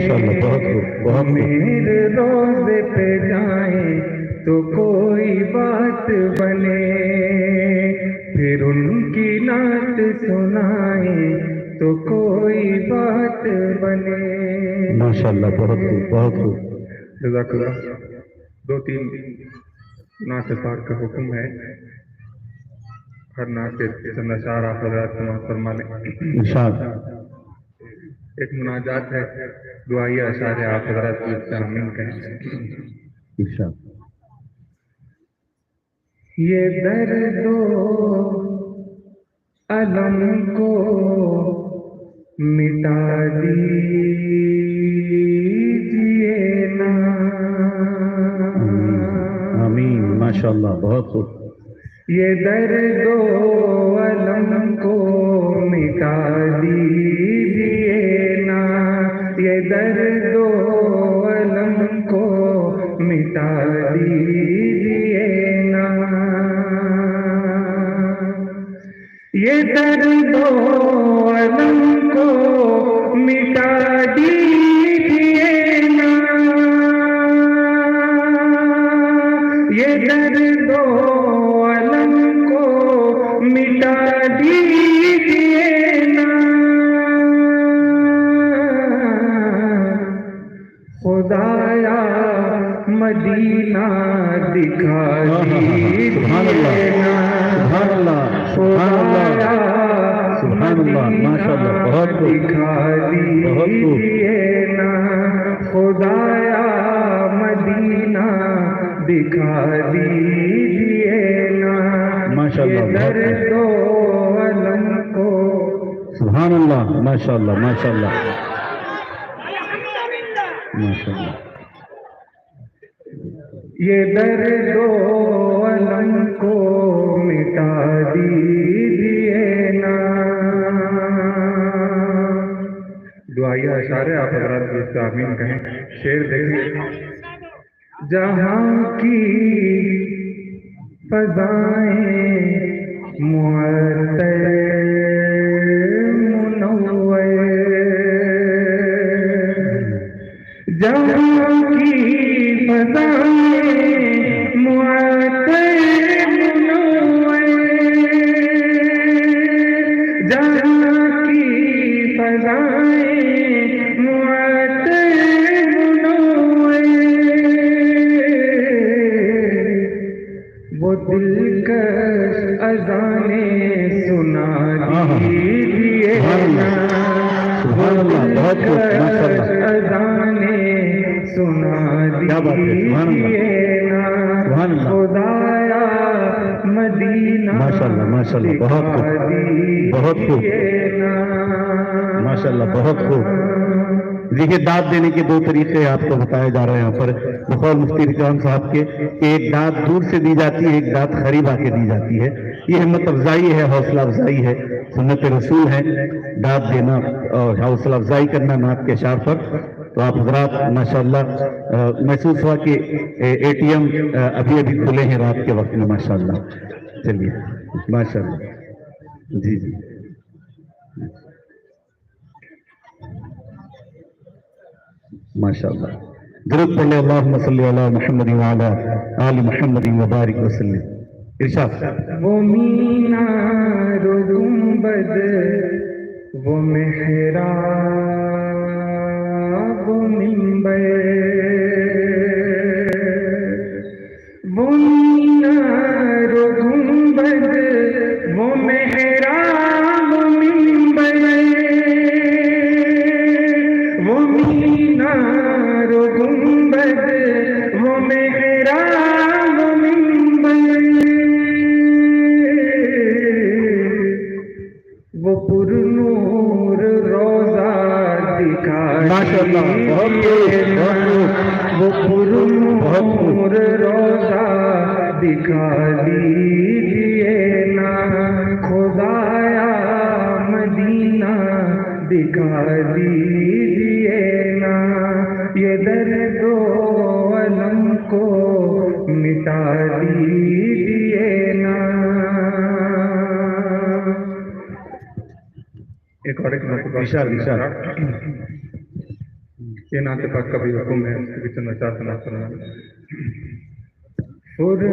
ماشاءاللہ بہت خوب بہت خوب میرے روزے پہ جائیں تو کوئی بات بنے، پھر ان کی نعت سنائیں تو کوئی بات بنے۔ ماشاءاللہ بہت خوب بہت خوب جزاک اللہ۔ 2-3 نعت پاک کا حکم ہے، ہر نعت کے چند اشعار آپ حضرات سماعت فرما لیں۔ ارشاد۔ ایک مناجات ہے، دعائیہ اشعار ہے، آپ حضرات کو اس سے آمین کہیں۔ ارشاد۔ یہ درد و الم کو مٹا دیجئے نا، آمین ماشاءاللہ بہت خوب۔ یہ درد و الم کو مٹا دیجئے نا، یہ درد و الم کو مٹا دیجئے نا، یہ درد و الم کو مٹا دیجئے نا، یہ درد و الم کو مٹا دیجئے نا، خدایا مدینہ دکھا دیجئے نا، سبحان اللہ سبحان اللہ سبحان اللہ ماشاءاللہ بہت خوب دکھا دیجئے نا، خدایا مدینہ دکھا دیجئے نا، ماشاءاللہ یہ درد و الم کو۔ سبحان اللہ ماشاءاللہ ماشاءاللہ ماشاءاللہ۔ یہ درد و الم کو مٹا دیجئے نا۔ دعائیہ اشعار ہے، آپ حضرات بھی اس سے آمین کہیں۔ شعر دیکھیں۔ جہاں کی فضائیں معطر منور، جہاں کی فضائیں معطر منور، جہاں کی فضائیں معطر منور، وہ دلکش اذانیں سنا دیجئے نا، وہ دلکش اذانیں سنا دیجئے نا، خدایا مدینہ ماشاءاللہ ماشاءاللہ بہت خوب بہت خوب ماشاءاللہ بہت خوب۔ دیکھیے داد دینے کے 2 طریقے آپ کو بتائے جا رہے ہیں یہاں پر بقول مفتی رضوان صاحب کے، کہ ایک داد دور سے دی جاتی ہے، ایک داد قریب آ کے دی جاتی ہے۔ یہ ہمت افزائی ہے، حوصلہ افزائی ہے، سنت رسول ہے داد دینا اور حوصلہ افزائی کرنا نعت کے اشعار پر۔ تو آپ حضرات ماشاءاللہ محسوس ہوا کہ ATM ابھی ابھی کھلے ہیں رات کے وقت میں ماشاءاللہ۔ چلیے ماشاءاللہ جی جی ماشاءاللہ۔ درود پڑھ لیں اللہم صلی علی محمد وعلی آل محمد وبارک وسلم۔ ارشاد۔ وہ مینار و گنبد، وہ محراب و منبر، وہ مینار و گنبد، وہ محراب و منبر، وہ مینار و گنبد، وہ محراب و منبر، وہ پر نور روزہ دکھا ماشاءاللہ بہت دیجئے نا، وہ پر بہت نور روزہ دکھا دیجئے نا، خدایا مدینہ دکھا دیجئے نا، یہ درد و الم کو مٹا دیجئے نا۔ ایک اور ایک ارشاد ارشاد۔ یہ نعت پاک کا بھی حکم ہے، اس کے بھی چند اشعار سماعت فرمائیں۔